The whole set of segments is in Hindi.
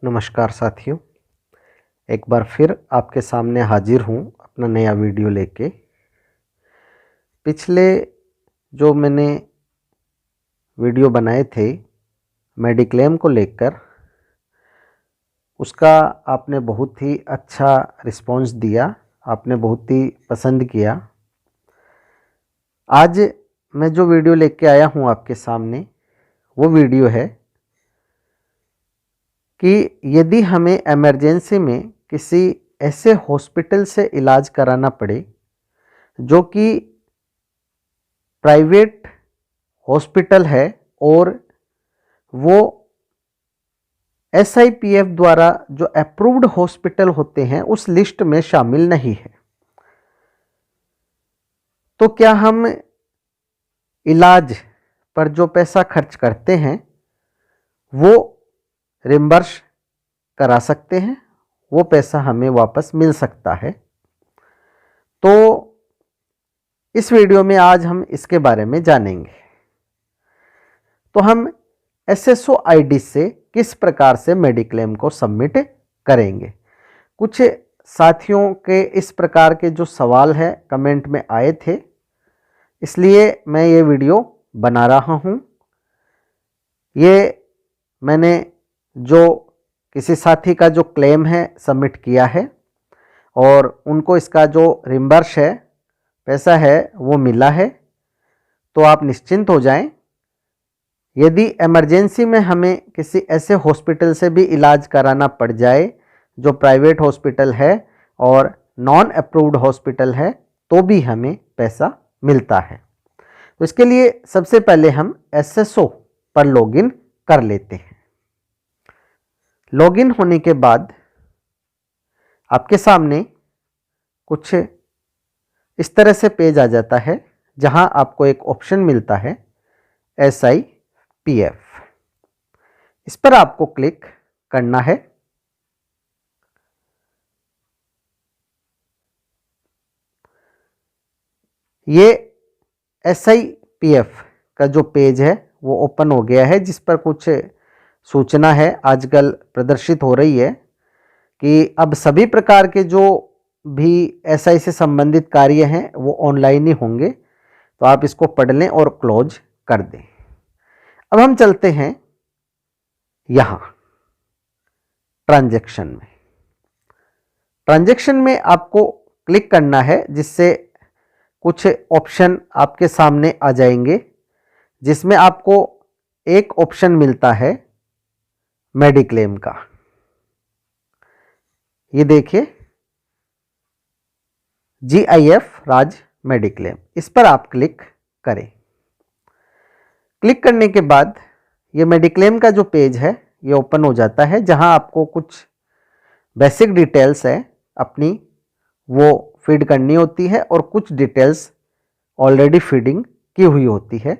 नमस्कार साथियों, एक बार फिर आपके सामने हाजिर हूँ अपना नया वीडियो लेके। पिछले जो मैंने वीडियो बनाए थे मेडिक्लेम को लेकर, उसका आपने बहुत ही अच्छा रिस्पॉन्स दिया, आपने बहुत ही पसंद किया। आज मैं जो वीडियो लेके आया हूँ आपके सामने, वो वीडियो है कि यदि हमें इमरजेंसी में किसी ऐसे हॉस्पिटल से इलाज कराना पड़े जो कि प्राइवेट हॉस्पिटल है और वो SIPF द्वारा जो अप्रूव्ड हॉस्पिटल होते हैं उस लिस्ट में शामिल नहीं है, तो क्या हम इलाज पर जो पैसा खर्च करते हैं वो रिम्बर्स करा सकते हैं, वो पैसा हमें वापस मिल सकता है। तो इस वीडियो में आज हम इसके बारे में जानेंगे। तो हम SSO ID से किस प्रकार से मेडिक्लेम को सबमिट करेंगे। कुछ साथियों के इस प्रकार के जो सवाल है कमेंट में आए थे, इसलिए मैं ये वीडियो बना रहा हूँ। ये मैंने जो किसी साथी का जो क्लेम है सबमिट किया है और उनको इसका जो रिम्बर्स है पैसा है वो मिला है, तो आप निश्चिंत हो जाएं। यदि इमरजेंसी में हमें किसी ऐसे हॉस्पिटल से भी इलाज कराना पड़ जाए जो प्राइवेट हॉस्पिटल है और नॉन अप्रूव्ड हॉस्पिटल है, तो भी हमें पैसा मिलता है। तो इसके लिए सबसे पहले हम SSO पर लॉगिन कर लेते हैं। लॉगिन होने के बाद आपके सामने कुछ इस तरह से पेज आ जाता है जहां आपको एक ऑप्शन मिलता है SIPF। इस पर आपको क्लिक करना है। ये SIPF का जो पेज है वो ओपन हो गया है, जिस पर कुछ सूचना है आजकल प्रदर्शित हो रही है कि अब सभी प्रकार के जो भी SI से संबंधित कार्य हैं वो ऑनलाइन ही होंगे। तो आप इसको पढ़ लें और क्लोज कर दें। अब हम चलते हैं यहाँ ट्रांजैक्शन में। ट्रांजैक्शन में आपको क्लिक करना है, जिससे कुछ ऑप्शन आपके सामने आ जाएंगे, जिसमें आपको एक ऑप्शन मिलता है मेडिक्लेम का। ये देखिए GIF राज मेडिक्लेम, इस पर आप क्लिक करें। क्लिक करने के बाद ये मेडिक्लेम का जो पेज है ये ओपन हो जाता है, जहां आपको कुछ बेसिक डिटेल्स है अपनी वो फीड करनी होती है और कुछ डिटेल्स ऑलरेडी फीडिंग की हुई होती है।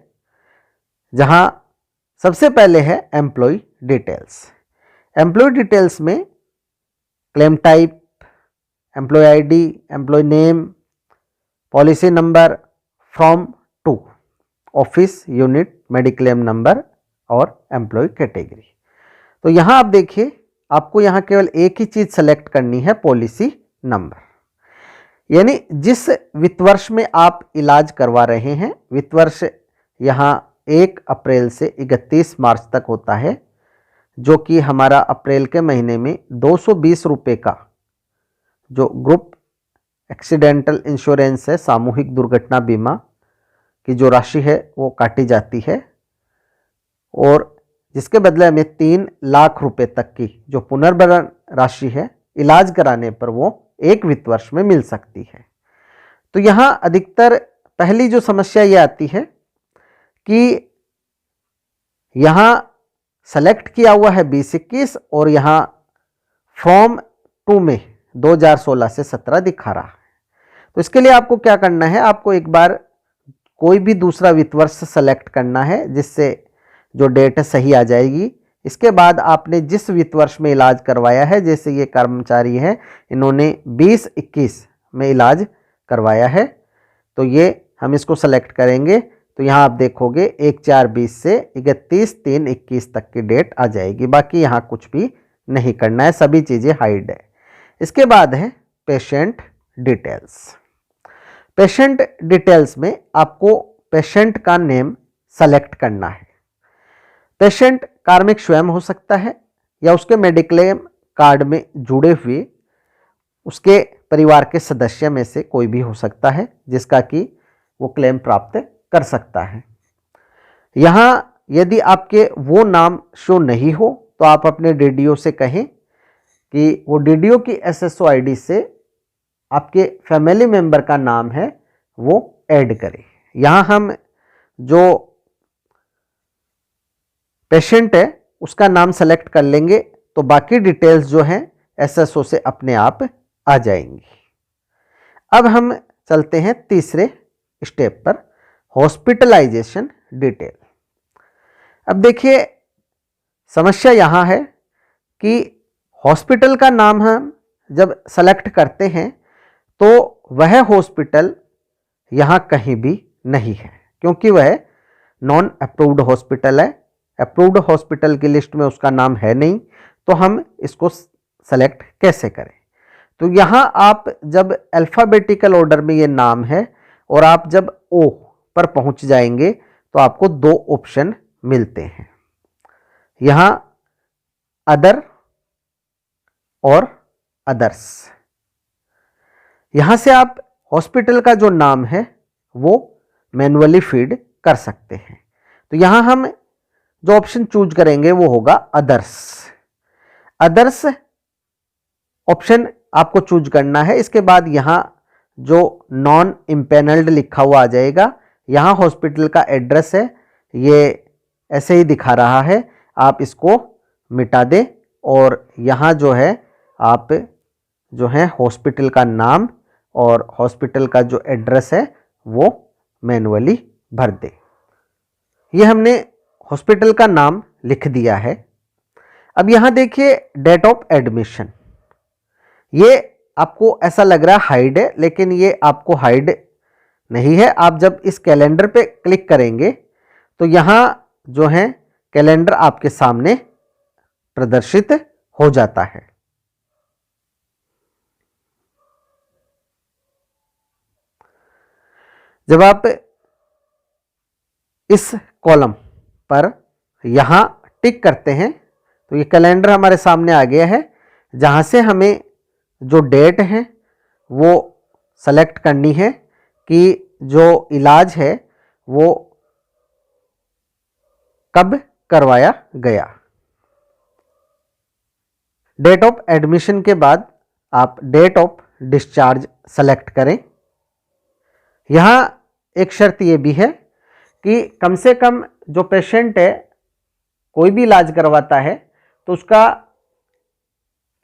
जहां सबसे पहले है एम्प्लॉय डिटेल्स। एम्प्लॉय डिटेल्स में claim type, employee ID, employee name, policy number, from to, office, unit, mediclaim number और एम्प्लॉय कैटेगरी। तो यहाँ आप देखिए, आपको यहाँ केवल एक ही चीज़ सेलेक्ट करनी है, पॉलिसी नंबर। यानी जिस वित्त वर्ष में आप इलाज करवा रहे हैं, वित्त वर्ष यहाँ 1 अप्रैल से 31 मार्च तक होता है, जो कि हमारा अप्रैल के महीने में 220 रुपये का जो ग्रुप एक्सीडेंटल इंश्योरेंस है, सामूहिक दुर्घटना बीमा की जो राशि है वो काटी जाती है, और जिसके बदले में 3 लाख रुपए तक की जो पुनर्भरण राशि है इलाज कराने पर वो 1 वित्त वर्ष में मिल सकती है। तो यहाँ अधिकतर पहली जो समस्या ये आती है कि यहाँ सेलेक्ट किया हुआ है 2021 और यहाँ फॉर्म 2 में 2016 से 17 दिखा रहा है। तो इसके लिए आपको क्या करना है, आपको एक बार कोई भी दूसरा वित्त वर्ष सेलेक्ट करना है, जिससे जो डेट है सही आ जाएगी। इसके बाद आपने जिस वित्त वर्ष में इलाज करवाया है, जैसे ये कर्मचारी है, इन्होंने 20-21 में इलाज करवाया है, तो ये हम इसको सेलेक्ट करेंगे। तो यहाँ आप देखोगे 1/4/20 से 31/3/21 तक की डेट आ जाएगी। बाकी यहाँ कुछ भी नहीं करना है, सभी चीज़ें हाइड है। इसके बाद है पेशेंट डिटेल्स। पेशेंट डिटेल्स में आपको पेशेंट का नेम सेलेक्ट करना है। पेशेंट कार्मिक स्वयं हो सकता है या उसके मेडिक्लेम कार्ड में जुड़े हुए उसके परिवार के सदस्य में से कोई भी हो सकता है, जिसका कि वो क्लेम प्राप्त कर सकता है। यहाँ यदि आपके वो नाम शो नहीं हो तो आप अपने डीडीओ से कहें कि वो डीडीओ की एसएसओ आईडी से आपके फैमिली मेंबर का नाम है वो ऐड करें। यहाँ हम जो पेशेंट है उसका नाम सेलेक्ट कर लेंगे तो बाकी डिटेल्स जो हैं एसएसओ से अपने आप आ जाएंगी। अब हम चलते हैं तीसरे स्टेप पर, हॉस्पिटलाइजेशन डिटेल। अब देखिए समस्या यहाँ है कि हॉस्पिटल का नाम हम जब सेलेक्ट करते हैं तो वह हॉस्पिटल यहाँ कहीं भी नहीं है, क्योंकि वह नॉन अप्रूव्ड हॉस्पिटल है। अप्रूव्ड हॉस्पिटल की लिस्ट में उसका नाम है नहीं, तो हम इसको सेलेक्ट कैसे करें? तो यहाँ आप जब अल्फ़ाबेटिकल ऑर्डर में ये नाम है और आप जब ओ पर पहुँच जाएंगे तो आपको 2 ऑप्शन मिलते हैं, यहाँ अदर और अदर्स। यहाँ से आप हॉस्पिटल का जो नाम है वो मैन्युअली फीड कर सकते हैं। तो यहाँ हम जो ऑप्शन चूज करेंगे वो होगा अदर्स। अदर्स ऑप्शन आपको चूज करना है। इसके बाद यहाँ जो नॉन इम्पेनल्ड लिखा हुआ आ जाएगा। यहाँ हॉस्पिटल का एड्रेस है, ये ऐसे ही दिखा रहा है, आप इसको मिटा दें और यहाँ जो है आप जो है हॉस्पिटल का नाम और हॉस्पिटल का जो एड्रेस है वो मैन्युअली भर दें। ये हमने हॉस्पिटल का नाम लिख दिया है। अब यहाँ देखिए डेट ऑफ एडमिशन, ये आपको ऐसा लग रहा है हाइड है, लेकिन ये आपको हाइड नहीं है। आप जब इस कैलेंडर पे क्लिक करेंगे तो यहाँ जो है कैलेंडर आपके सामने प्रदर्शित हो जाता है। जब आप इस कॉलम पर यहाँ टिक करते हैं तो ये कैलेंडर हमारे सामने आ गया है, जहाँ से हमें जो डेट है वो सेलेक्ट करनी है कि जो इलाज है वो कब करवाया गया। डेट ऑफ एडमिशन के बाद आप डेट ऑफ डिस्चार्ज सेलेक्ट करें। यहाँ एक शर्त ये भी है कि कम से कम जो पेशेंट है कोई भी इलाज करवाता है तो उसका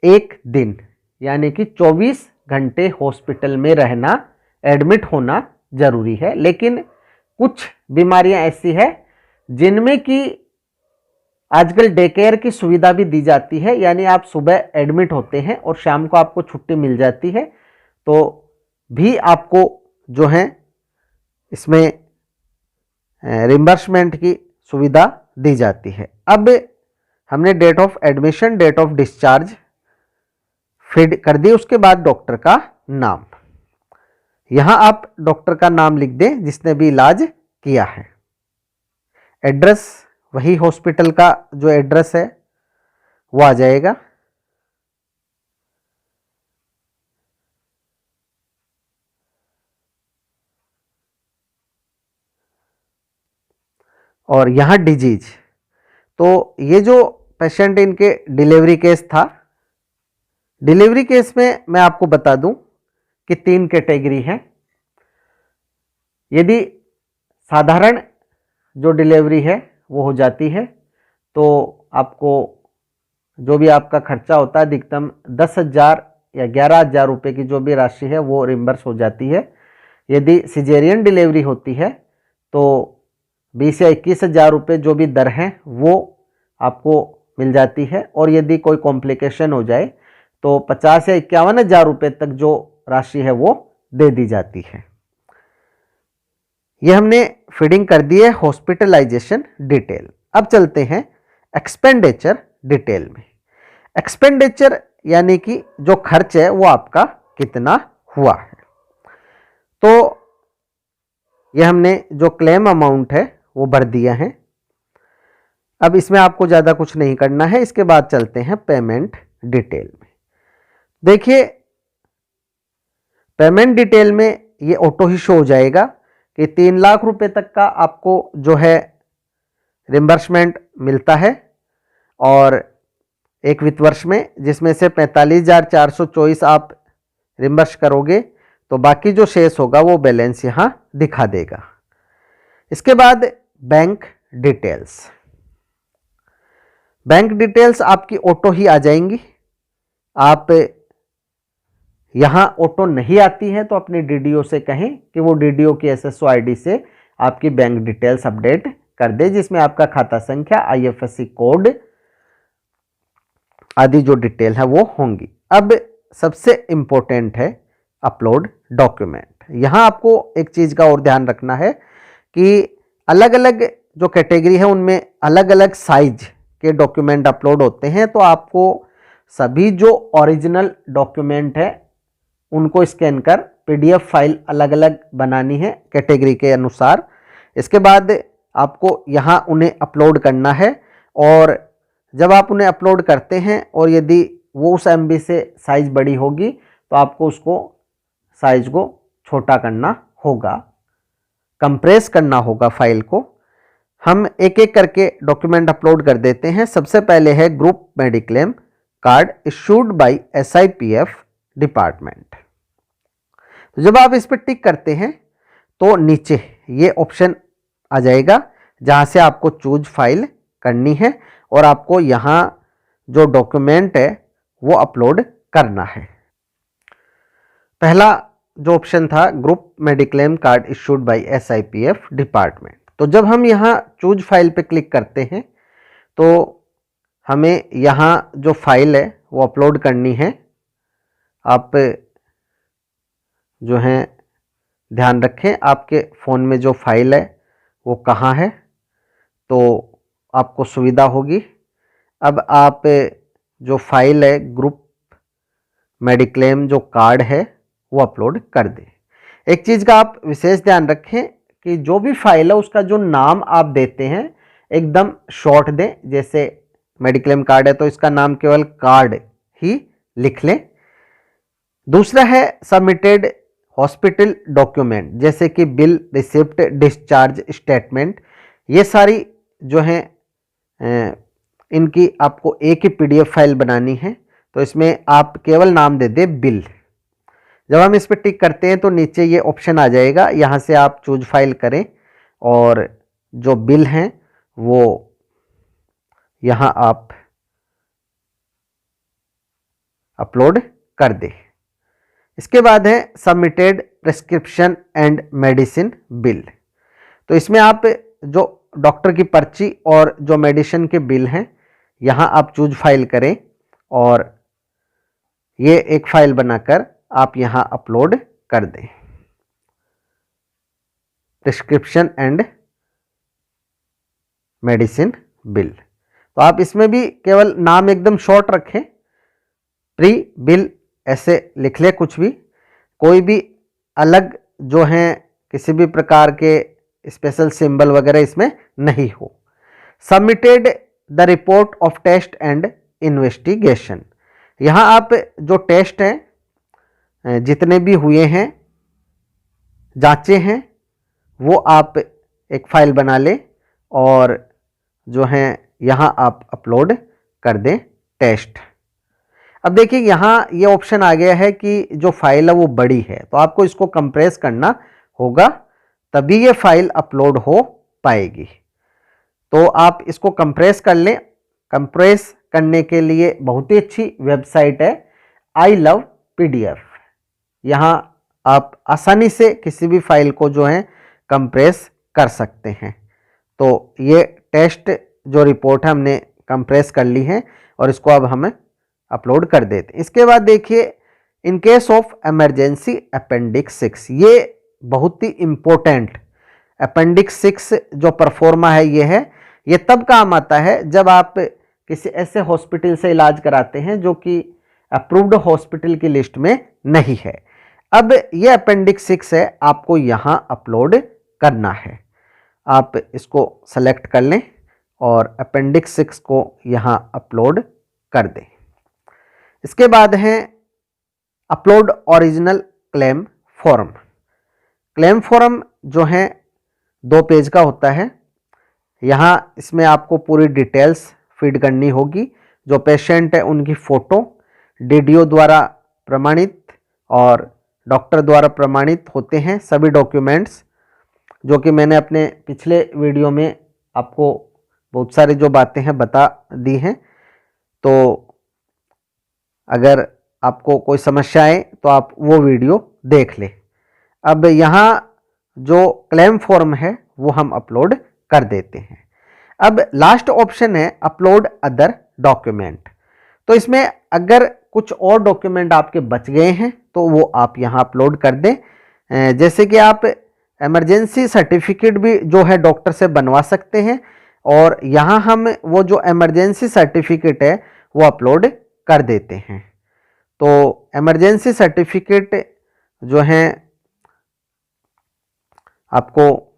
1 दिन यानी कि 24 घंटे हॉस्पिटल में रहना, एडमिट होना जरूरी है। लेकिन कुछ बीमारियां ऐसी है जिनमें कि आजकल डे केयर की सुविधा भी दी जाती है, यानी आप सुबह एडमिट होते हैं और शाम को आपको छुट्टी मिल जाती है, तो भी आपको जो है इसमें रिम्बर्समेंट की सुविधा दी जाती है। अब हमने date of admission, date of discharge feed कर दी। उसके बाद डॉक्टर का नाम, यहाँ आप डॉक्टर का नाम लिख दें जिसने भी इलाज किया है। एड्रेस वही हॉस्पिटल का जो एड्रेस है वो आ जाएगा। और यहाँ डिजीज, तो ये जो पेशेंट इनके डिलीवरी केस था, डिलीवरी केस में मैं आपको बता दूं कि 3 कैटेगरी है। यदि साधारण जो डिलीवरी है वो हो जाती है तो आपको जो भी आपका खर्चा होता है अधिकतम 10,000 या 11,000 रुपये की जो भी राशि है वो रिम्बर्स हो जाती है। यदि सिजेरियन डिलीवरी होती है तो 20 या 21,000 रुपये जो भी दर हैं वो आपको मिल जाती है, और यदि कोई कॉम्प्लिकेशन हो जाए तो 50 या 51,000 रुपये तक जो राशि है वो दे दी जाती है। ये हमने फीडिंग कर दी है हॉस्पिटलाइजेशन डिटेल। अब चलते हैं एक्सपेंडिचर डिटेल में। एक्सपेंडिचर यानी कि जो खर्च है वो आपका कितना हुआ है। तो ये हमने जो क्लेम अमाउंट है वो भर दिया है। अब इसमें आपको ज़्यादा कुछ नहीं करना है। इसके बाद चलते हैं पेमेंट डिटेल में। देखिए पेमेंट डिटेल में ये ऑटो ही शो हो जाएगा कि 3 लाख रुपए तक का आपको जो है रिम्बर्समेंट मिलता है, और एक वित्त वर्ष में जिसमें से 45,424 आप रिम्बर्स करोगे तो बाकी जो शेष होगा वो बैलेंस यहाँ दिखा देगा। इसके बाद बैंक डिटेल्स। बैंक डिटेल्स आपकी ऑटो ही आ जाएंगी। आप यहाँ ऑटो नहीं आती है तो अपने डीडीओ से कहें कि वो डीडीओ की एसएसओ आईडी से आपकी बैंक डिटेल्स अपडेट कर दे, जिसमें आपका खाता संख्या, आईएफएससी कोड आदि जो डिटेल है वो होंगी। अब सबसे इंपॉर्टेंट है अपलोड डॉक्यूमेंट। यहाँ आपको एक चीज़ का और ध्यान रखना है कि अलग अलग जो कैटेगरी है उनमें अलग अलग साइज के डॉक्यूमेंट अपलोड होते हैं। तो आपको सभी जो ओरिजिनल डॉक्यूमेंट है उनको स्कैन कर पीडीएफ फाइल अलग अलग बनानी है कैटेगरी के अनुसार। इसके बाद आपको यहाँ उन्हें अपलोड करना है, और जब आप उन्हें अपलोड करते हैं और यदि वो उस एमबी से साइज़ बड़ी होगी तो आपको उसको साइज़ को छोटा करना होगा, कंप्रेस करना होगा फाइल को। हम एक एक करके डॉक्यूमेंट अपलोड कर देते हैं। सबसे पहले है group mediclaim card issued by SIPF department. तो जब आप इस पर टिक करते हैं तो नीचे ये ऑप्शन आ जाएगा जहां से आपको चूज फाइल करनी है, और आपको यहाँ जो डॉक्यूमेंट है वो अपलोड करना है। पहला जो ऑप्शन था group mediclaim card issued by SIPF department. तो जब हम यहाँ चूज फाइल पे क्लिक करते हैं तो हमें यहाँ जो फाइल है वो अपलोड करनी है। आप जो है ध्यान रखें आपके फ़ोन में जो फाइल है वो कहाँ है, तो आपको सुविधा होगी। अब आप जो फाइल है ग्रुप मेडिक्लेम जो कार्ड है वो अपलोड कर दें। एक चीज़ का आप विशेष ध्यान रखें कि जो भी फाइल है उसका जो नाम आप देते हैं एकदम शॉर्ट दें। जैसे मेडिक्लेम कार्ड है तो इसका नाम केवल कार्ड ही लिख लें। दूसरा है सबमिटेड हॉस्पिटल डॉक्यूमेंट, जैसे कि बिल, रिसिप्ट, डिस्चार्ज स्टेटमेंट। ये सारी जो हैं इनकी आपको एक ही पीडीएफ फाइल बनानी है, तो इसमें आप केवल नाम दे दें बिल। जब हम इस पर टिक करते हैं तो नीचे ये ऑप्शन आ जाएगा, यहाँ से आप चूज फाइल करें और जो बिल हैं वो यहाँ आप अपलोड कर दें। इसके बाद है submitted prescription and medicine bill. तो इसमें आप जो डॉक्टर की पर्ची और जो मेडिसिन के बिल हैं यहाँ आप चूज फाइल करें, और ये एक फाइल बनाकर आप यहाँ अपलोड कर दें प्रिस्क्रिप्शन एंड मेडिसिन बिल। तो आप इसमें भी केवल नाम एकदम शॉर्ट रखें, प्री बिल ऐसे लिख ले, कुछ भी, कोई भी अलग जो हैं किसी भी प्रकार के स्पेशल सिंबल वगैरह इसमें नहीं हो। Submitted the report of test and investigation. यहाँ आप जो टेस्ट हैं जितने भी हुए हैं, जांचे हैं, वो आप एक फाइल बना लें और जो हैं यहाँ आप अपलोड कर दें टेस्ट। अब देखिए यहाँ ये ऑप्शन आ गया है कि जो फाइल है वो बड़ी है, तो आपको इसको कंप्रेस करना होगा तभी ये फाइल अपलोड हो पाएगी। तो आप इसको कंप्रेस कर लें। कंप्रेस करने के लिए बहुत ही अच्छी वेबसाइट है आई लव पीडीएफ। यहाँ आप आसानी से किसी भी फाइल को जो है कंप्रेस कर सकते हैं। तो ये टेस्ट जो रिपोर्ट है हमने कंप्रेस कर ली हैं और इसको अब हमें अपलोड कर देते हैं। इसके बाद देखिए, in case of emergency appendix 6, ये बहुत ही इम्पोर्टेंट अपेंडिक्स 6 जो परफॉर्मा है ये तब काम आता है जब आप किसी ऐसे हॉस्पिटल से इलाज कराते हैं जो कि अप्रूव्ड हॉस्पिटल की लिस्ट में नहीं है। अब ये अपेंडिक्स 6 है, आपको यहाँ अपलोड करना है। आप इसको सेलेक्ट कर लें और अपेंडिक्स 6 को यहाँ अपलोड कर दें। इसके बाद है upload original claim form. Claim form जो है 2 पेज का होता है। यहाँ इसमें आपको पूरी डिटेल्स फीड करनी होगी। जो पेशेंट है उनकी फ़ोटो, डीडीओ द्वारा प्रमाणित और डॉक्टर द्वारा प्रमाणित होते हैं सभी डॉक्यूमेंट्स, जो कि मैंने अपने पिछले वीडियो में आपको बहुत सारी जो बातें हैं बता दी हैं। तो अगर आपको कोई समस्या आए तो आप वो वीडियो देख लें। अब यहाँ जो क्लेम फॉर्म है वो हम अपलोड कर देते हैं। अब लास्ट ऑप्शन है अपलोड अदर डॉक्यूमेंट। तो इसमें अगर कुछ और डॉक्यूमेंट आपके बच गए हैं तो वो आप यहाँ अपलोड कर दें। जैसे कि आप इमरजेंसी सर्टिफिकेट भी जो है डॉक्टर से बनवा सकते हैं और यहाँ हम वो जो इमरजेंसी सर्टिफिकेट है वो अपलोड कर देते हैं। तो इमरजेंसी सर्टिफिकेट जो है आपको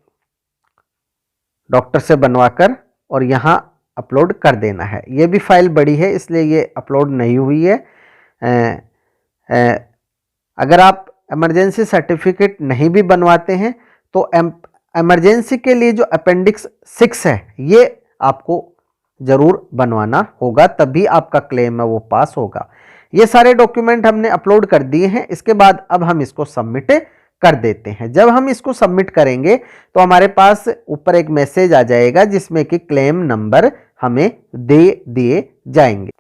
डॉक्टर से बनवाकर और यहाँ अपलोड कर देना है। ये भी फाइल बड़ी है इसलिए ये अपलोड नहीं हुई है। अगर आप इमरजेंसी सर्टिफिकेट नहीं भी बनवाते हैं तो इमरजेंसी के लिए जो अपेंडिक्स 6 है ये आपको ज़रूर बनवाना होगा, तभी आपका क्लेम है वो पास होगा। ये सारे डॉक्यूमेंट हमने अपलोड कर दिए हैं। इसके बाद अब हम इसको सबमिट कर देते हैं। जब हम इसको सबमिट करेंगे तो हमारे पास ऊपर एक मैसेज आ जाएगा जिसमें कि क्लेम नंबर हमें दे दिए जाएंगे।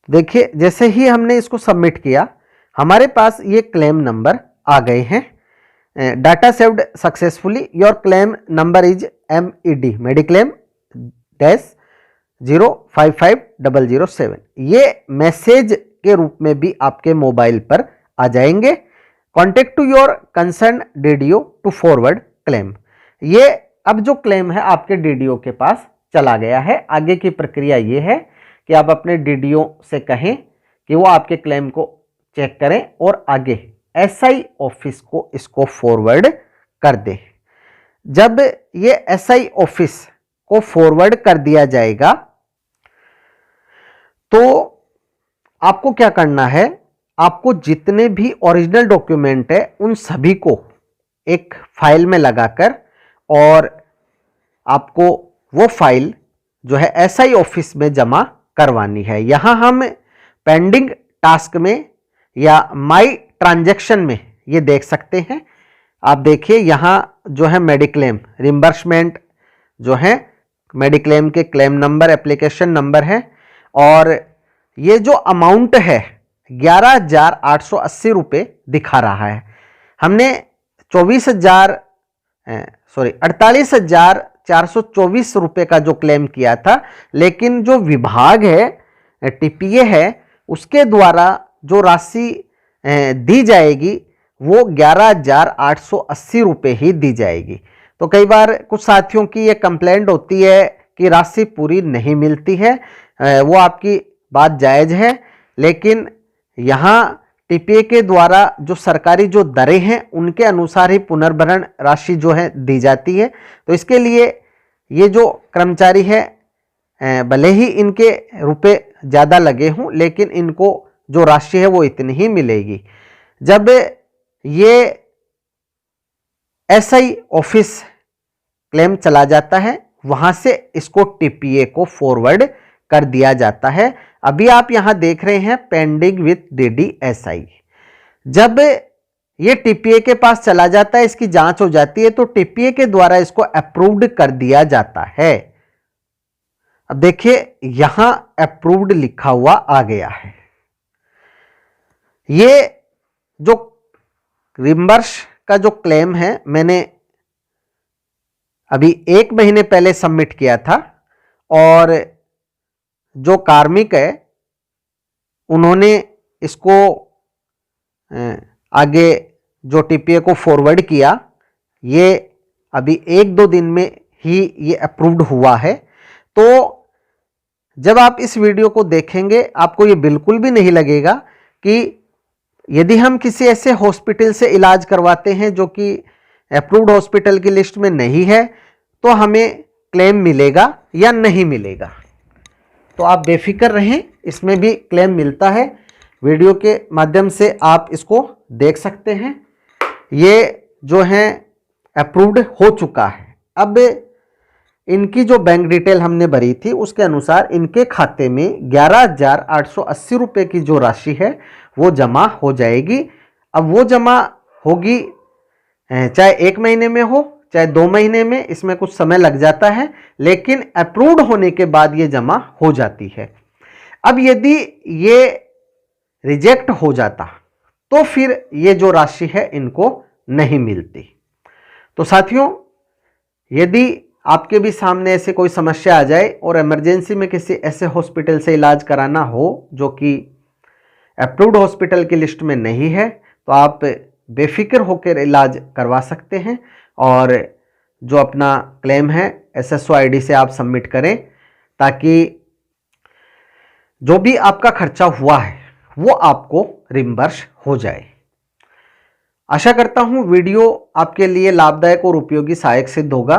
देखिए, जैसे ही हमने इसको सबमिट किया हमारे पास ये क्लेम नंबर आ गए हैं। Data saved successfully, your claim number is MED mediclaim -055007। ये मैसेज के रूप में भी आपके मोबाइल पर आ जाएंगे। Contact to your concern DDO to forward claim. ये अब जो क्लेम है आपके DDO के पास चला गया है। आगे की प्रक्रिया ये है कि आप अपने DDO से कहें कि वो आपके क्लेम को चेक करें और आगे SI ऑफिस को इसको फॉरवर्ड कर दें। जब ये SI ऑफिस को फॉरवर्ड कर दिया जाएगा तो आपको क्या करना है, आपको जितने भी ओरिजिनल डॉक्यूमेंट है उन सभी को एक फाइल में लगाकर और आपको वो फाइल जो है SI ऑफिस में जमा करवानी है। यहाँ हम पेंडिंग टास्क में या माई ट्रांजैक्शन में ये देख सकते हैं। आप देखिए यहाँ जो है मेडिक्लेम रिम्बर्समेंट जो है मेडिक्लेम के क्लेम नंबर एप्लीकेशन नंबर है और ये जो अमाउंट है 11,880 रुपये दिखा रहा है। हमने 48,424 रुपये का जो क्लेम किया था, लेकिन जो विभाग है TPA है उसके द्वारा जो राशि दी जाएगी वो 11,880 रुपये ही दी जाएगी। तो कई बार कुछ साथियों की ये कंप्लेंट होती है कि राशि पूरी नहीं मिलती है। वो आपकी बात जायज़ है, लेकिन यहाँ TPA के द्वारा जो सरकारी जो दरें हैं उनके अनुसार ही पुनर्भरण राशि जो है दी जाती है। तो इसके लिए ये जो कर्मचारी है भले ही इनके रुपए ज़्यादा लगे हों लेकिन इनको जो राशि है वो इतनी ही मिलेगी। जब ये SI ऑफिस क्लेम चला जाता है वहाँ से इसको TPA को फॉरवर्ड कर दिया जाता है। अभी आप यहाँ देख रहे हैं पेंडिंग विथ DDSI। जब ये TPA के पास चला जाता है, इसकी जांच हो जाती है तो TPA के द्वारा इसको अप्रूव्ड कर दिया जाता है। अब देखिए यहां अप्रूव्ड लिखा हुआ आ गया है। ये जो रिम्बर्स का जो क्लेम है मैंने अभी 1 महीने पहले सबमिट किया था और जो कार्मिक है उन्होंने इसको आगे जो टीपीए को फॉरवर्ड किया, ये अभी 1-2 दिन में ही ये अप्रूव्ड हुआ है। तो जब आप इस वीडियो को देखेंगे आपको ये बिल्कुल भी नहीं लगेगा कि यदि हम किसी ऐसे हॉस्पिटल से इलाज करवाते हैं जो कि अप्रूव्ड हॉस्पिटल की लिस्ट में नहीं है तो हमें क्लेम मिलेगा या नहीं मिलेगा। तो आप बेफिक्र रहें, इसमें भी क्लेम मिलता है। वीडियो के माध्यम से आप इसको देख सकते हैं। ये जो है अप्रूव्ड हो चुका है। अब इनकी जो बैंक डिटेल हमने भरी थी उसके अनुसार इनके खाते में 11,880 रुपये की जो राशि है वो जमा हो जाएगी। अब वो जमा होगी चाहे 1 महीने में हो चाहे 2 महीने में, इसमें कुछ समय लग जाता है, लेकिन अप्रूव्ड होने के बाद ये जमा हो जाती है। अब यदि ये रिजेक्ट हो जाता तो फिर ये जो राशि है इनको नहीं मिलती। तो साथियों, यदि आपके भी सामने ऐसे कोई समस्या आ जाए और इमरजेंसी में किसी ऐसे हॉस्पिटल से इलाज कराना हो जो कि अप्रूव्ड हॉस्पिटल की लिस्ट में नहीं है, तो आप बेफिक्र होकर इलाज करवा सकते हैं और जो अपना क्लेम है SSO ID से आप सबमिट करें ताकि जो भी आपका खर्चा हुआ है वो आपको रिम्बर्स हो जाए। आशा करता हूँ वीडियो आपके लिए लाभदायक और उपयोगी सहायक सिद्ध होगा।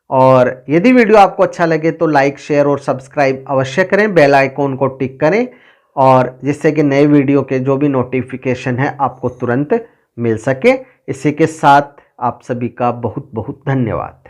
और यदि वीडियो आपको अच्छा लगे तो लाइक, शेयर और सब्सक्राइब अवश्य करें। बेल आइकॉन को टिक करें और जिससे कि नए वीडियो के जो भी नोटिफिकेशन है आपको तुरंत मिल सके। इसी के साथ आप सभी का बहुत बहुत धन्यवाद।